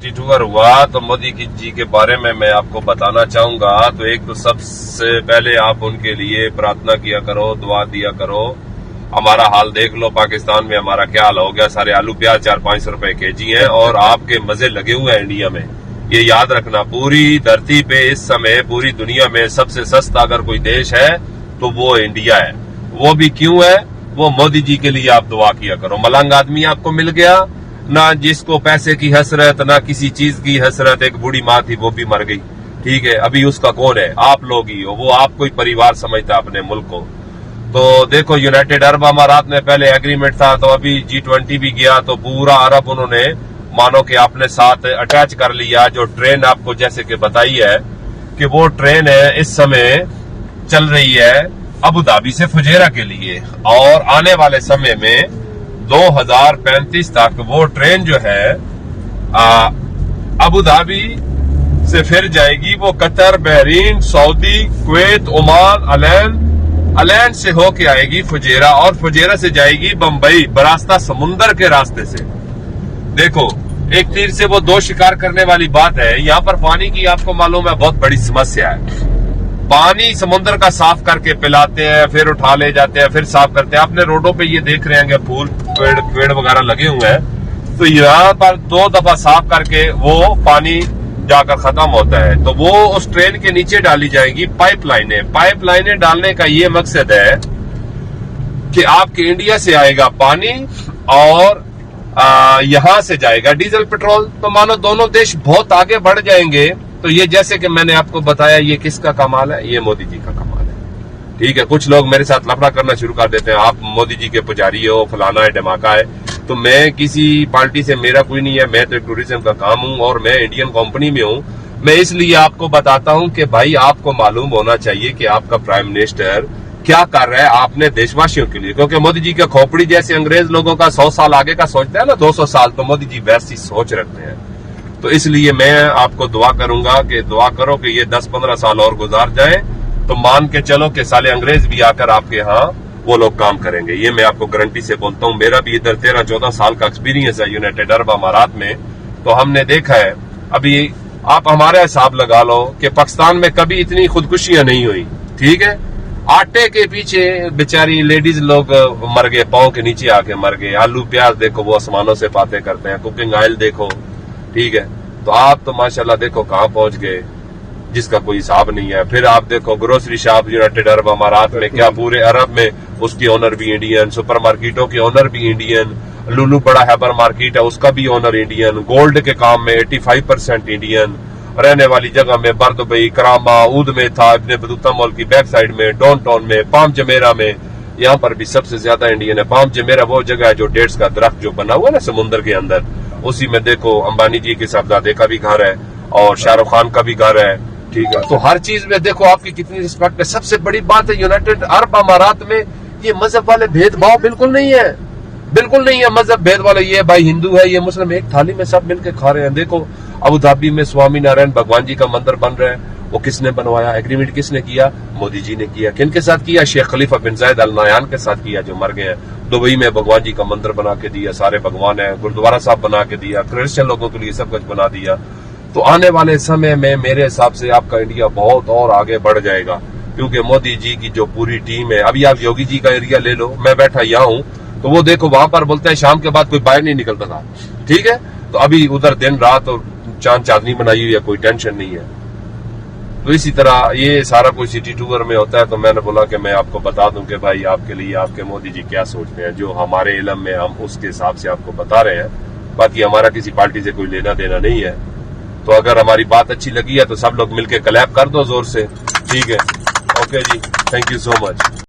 City tour हुआ तो मोदी जी के बारे में मैं आपको बताना चाहूंगा। तो एक तो सबसे पहले आप उनके लिए प्रार्थना किया करो, दुआ दिया करो। हमारा हाल देख लो, पाकिस्तान में हमारा क्या हाल हो गया। सारे आलू प्याज 400-500 रुपए केजी हैं और आपके मजे लगे हुए हैं इंडिया में। ये याद रखना, पूरी धरती पे इस समय पूरी दुनिया में सबसे सस्ता अगर कोई देश है तो वो इंडिया है। वो भी क्यों है? वो मोदी जी के लिए आप दुआ किया करो। मलंग आदमी आपको मिल गया ना, जिसको पैसे की हसरत ना किसी चीज की हसरत। एक बूढ़ी माँ थी, वो भी मर गई, ठीक है। अभी उसका कौन है? आप लोग ही हो। वो आपको ही परिवार समझता है अपने मुल्क को। तो देखो, यूनाइटेड अरब अमारात में पहले एग्रीमेंट था, तो अभी G20 भी गया तो पूरा अरब उन्होंने मानो कि अपने साथ अटैच कर लिया। जो ट्रेन आपको जैसे कि बताई है कि वो ट्रेन है इस समय चल रही है अबू धाबी से फुजेरा के लिए, और आने वाले समय में 2035 तक वो ट्रेन जो है अबू धाबी से फिर जाएगी। वो Qatar, Bahrain, Saudi, Kuwait, Oman, Al Ain से होके आएगी फुजेरा, और फुजेरा से जाएगी बंबई बरास्ता समुंदर के रास्ते से। देखो, एक तीर से वो दो शिकार करने वाली बात है। यहाँ पर पानी की आपको मालूम है बहुत बड़ी समस्या है। पानी समुद्र का साफ करके पिलाते हैं, फिर उठा ले जाते हैं, फिर साफ करते हैं। आपने रोडों पे ये देख रहे हैं फूल पेड़ वगैरह लगे हुए हैं, तो यहाँ पर 2 दफा साफ करके वो पानी जाकर खत्म होता है। तो वो उस ट्रेन के नीचे डाली जाएंगी पाइपलाइनें डालने का ये मकसद है कि आपके इंडिया से आएगा पानी और यहां से जाएगा डीजल पेट्रोल। तो मानो दोनों देश बहुत आगे बढ़ जाएंगे। तो ये जैसे कि मैंने आपको बताया, ये किसका कमाल है? ये मोदी जी का कमाल है, ठीक है। कुछ लोग मेरे साथ लफड़ा करना शुरू कर देते हैं, आप मोदी जी के पुजारी हो, फलाना है, धमाका है। तो मैं किसी पार्टी से, मेरा कोई नहीं है। मैं तो टूरिज्म का काम हूं और मैं इंडियन कंपनी में हूं। मैं इसलिए आपको बताता हूं कि भाई आपको मालूम होना चाहिए कि आपका प्राइम मिनिस्टर क्या कर रहा है अपने देशवासियों के लिए। क्योंकि मोदी जी का खोपड़ी जैसे अंग्रेज लोगों का 100 साल आगे का सोचता है ना, 200 साल, तो मोदी जी वैसी सोच रखते हैं। तो इसलिए मैं आपको दुआ करूंगा कि दुआ करो कि ये 10-15 साल और गुजार जाए, तो मान के चलो कि साले अंग्रेज भी आकर आपके यहाँ वो लोग काम करेंगे। ये मैं आपको गारंटी से बोलता हूँ। मेरा भी इधर 13-14 साल का एक्सपीरियंस है यूनाइटेड अरब अमारात में। तो हमने देखा है, अभी आप हमारा हिसाब लगा लो कि पाकिस्तान में कभी इतनी खुदकुशियां नहीं हुई, ठीक है। आटे के पीछे बेचारी लेडीज लोग मर गए, पांव के नीचे आके मर गए। आलू प्याज देखो वो आसमानों से बातें करते हैं, कुकिंग ऑयल देखो, ठीक है। तो आप तो माशाल्लाह देखो कहां पहुंच गए, जिसका कोई हिसाब नहीं है। फिर आप देखो ग्रोसरी शॉप यूनाइटेड अरब अमारात में, क्या पूरे अरब में उसकी ओनर भी इंडियन, सुपर मार्केटों के ओनर भी इंडियन, लुलू बड़ा हैबर मार्केट है उसका भी ओनर इंडियन, गोल्ड के काम में 85% इंडियन, रहने वाली जगह में बर्दुबई, करामा, ऊद में था, इब्ने बतूता मॉल की बैक साइड में, डाउन टाउन में, पाम जमेरा में, यहाँ पर भी सबसे ज्यादा इंडियन है। पाम जमेरा वो जगह है जो डेट्स का दरख्त जो बना हुआ है ना समुद्र के अंदर, उसी में देखो अंबानी जी के साहबजादे का भी घर है और शाहरुख खान का भी घर है, ठीक है। तो हर चीज में देखो आपकी कितनी रिस्पेक्ट है। सबसे बड़ी बात है यूनाइटेड अरब अमारात में ये मजहब वाले भेदभाव बिल्कुल नहीं है, बिल्कुल नहीं है मजहब भेद वाले। ये भाई हिंदू है, ये मुस्लिम, एक थाली में सब मिलकर खा रहे हैं। देखो अबू धाबी में स्वामी नारायण भगवान जी का मंदिर बन रहा है, वो किसने बनवाया? एग्रीमेंट किसने किया? मोदी जी ने किया। किन के साथ किया? शेख खलीफा बिन जायद अल नहयान के साथ किया, जो मर गए हैं। दुबई में भगवान जी का मंदिर बना के दिया, सारे भगवान है, गुरुद्वारा साहब बना के दिया, क्रिश्चियन लोगों के लिए सब कुछ बना दिया। तो आने वाले समय में मेरे हिसाब से आपका इंडिया बहुत और आगे बढ़ जाएगा, क्योंकि मोदी जी की जो पूरी टीम है। अभी आप योगी जी का एरिया ले लो, मैं बैठा यहाँ हूँ, तो वो देखो वहां पर बोलते हैं शाम के बाद कोई बाहर नहीं निकलता था, ठीक है। तो अभी उधर दिन रात और चांद चांदनी बनाई हुई है, कोई टेंशन नहीं है। तो इसी तरह ये सारा कुछ सिटी टूर में होता है। तो मैंने बोला कि मैं आपको बता दूं कि भाई आपके लिए आपके मोदी जी क्या सोचते हैं, जो हमारे इल्म में हम उसके हिसाब से आपको बता रहे हैं। बाकी हमारा किसी पार्टी से कोई लेना देना नहीं है। तो अगर हमारी बात अच्छी लगी है तो सब लोग मिलकर क्लैप कर दो जोर से, ठीक है। Okay ji, thank you so much.